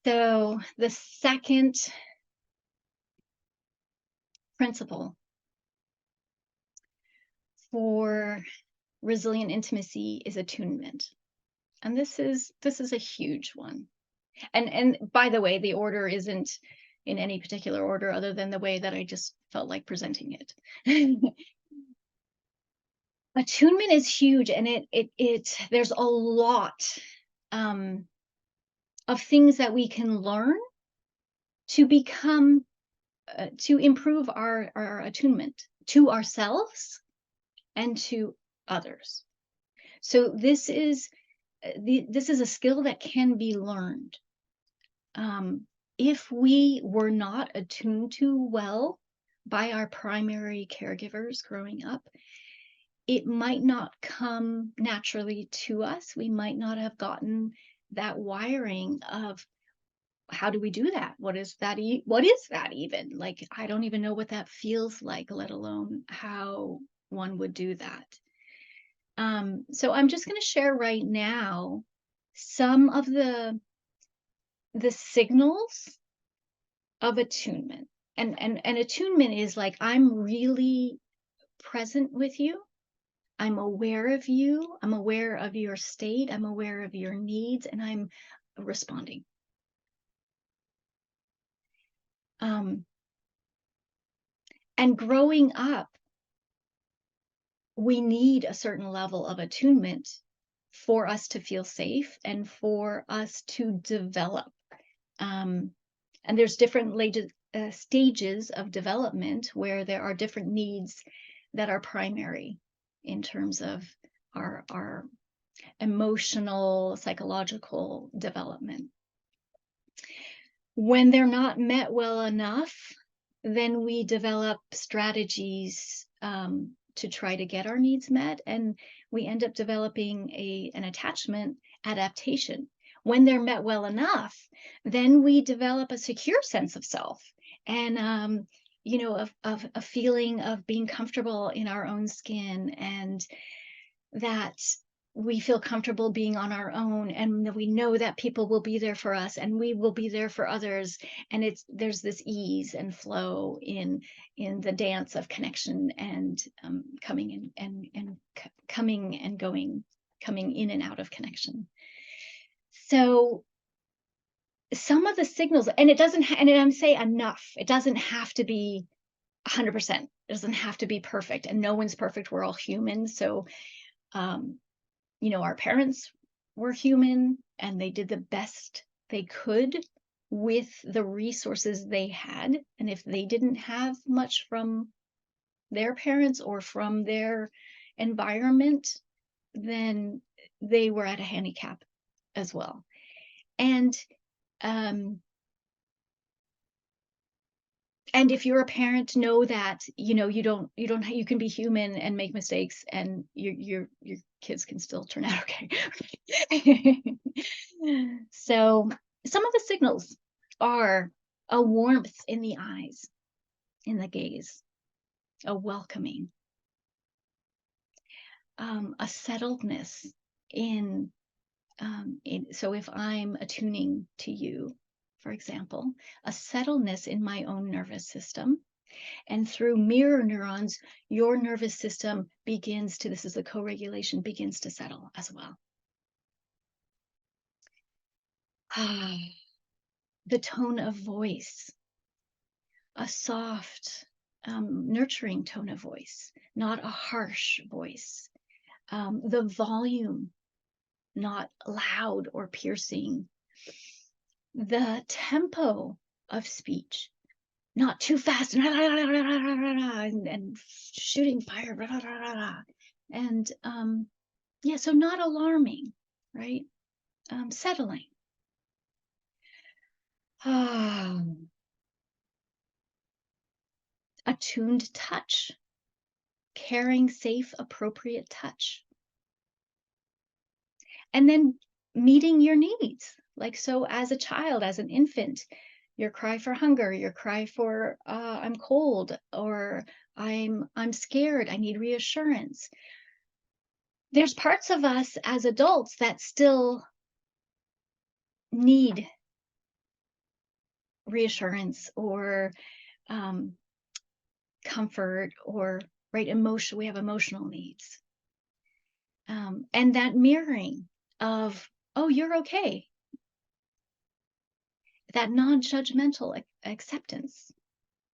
So the second principle for resilient intimacy is attunement. And this is a huge one. And by the way, the order isn't in any particular order other than the way that I just felt like presenting it. Attunement is huge, and it there's a lot um, of things that we can learn to become to improve our attunement to ourselves and to others. So this is a skill that can be learned. If we were not attuned to well by our primary caregivers growing up, it might not come naturally to us. We might not have gotten that wiring of how do we do that? What is that? What is that even? Like, I don't even know what that feels like, let alone how one would do that. So I'm just going to share right now some of the signals of attunement. And attunement is like, I'm really present with you. I'm aware of you. I'm aware of your state. I'm aware of your needs, and I'm responding. Um, and growing up, we need a certain level of attunement for us to feel safe and for us to develop. And there's different stages of development where there are different needs that are primary in terms of our emotional, psychological development. When they're not met well enough, then we develop strategies to try to get our needs met, and we end up developing an attachment adaptation. When they're met well enough, then we develop a secure sense of self and of a feeling of being comfortable in our own skin, and that we feel comfortable being on our own, and we know that people will be there for us and we will be there for others, and there's this ease and flow in the dance of connection and coming in and coming and going, coming in and out of connection. So some of the signals, and it doesn't and I'm saying enough, it doesn't have to be 100%, it doesn't have to be perfect, and no one's perfect, we're all human. So um our parents were human and they did the best they could with the resources they had. And if they didn't have much from their parents or from their environment, then they were at a handicap as well. And um, and if you're a parent, know that you can be human and make mistakes, and your kids can still turn out okay. So some of the signals are a warmth in the eyes, in the gaze, a welcoming, a settledness in so if I'm attuning to you, for example, a settledness in my own nervous system. And through mirror neurons, your nervous system begins to, this is the co-regulation, begins to settle as well. The tone of voice, a soft, nurturing tone of voice, not a harsh voice. The volume, not loud or piercing. The tempo of speech, not too fast and shooting fire. And yeah, so not alarming, right? Settling. Attuned touch, caring, safe, appropriate touch. And then meeting your needs. Like, so as a child, as an infant, your cry for hunger, your cry for I'm cold, or I'm scared, I need reassurance. There's parts of us as adults that still need reassurance or um, comfort or right emotion. We have emotional needs, and that mirroring of, oh, you're okay, that non-judgmental acceptance.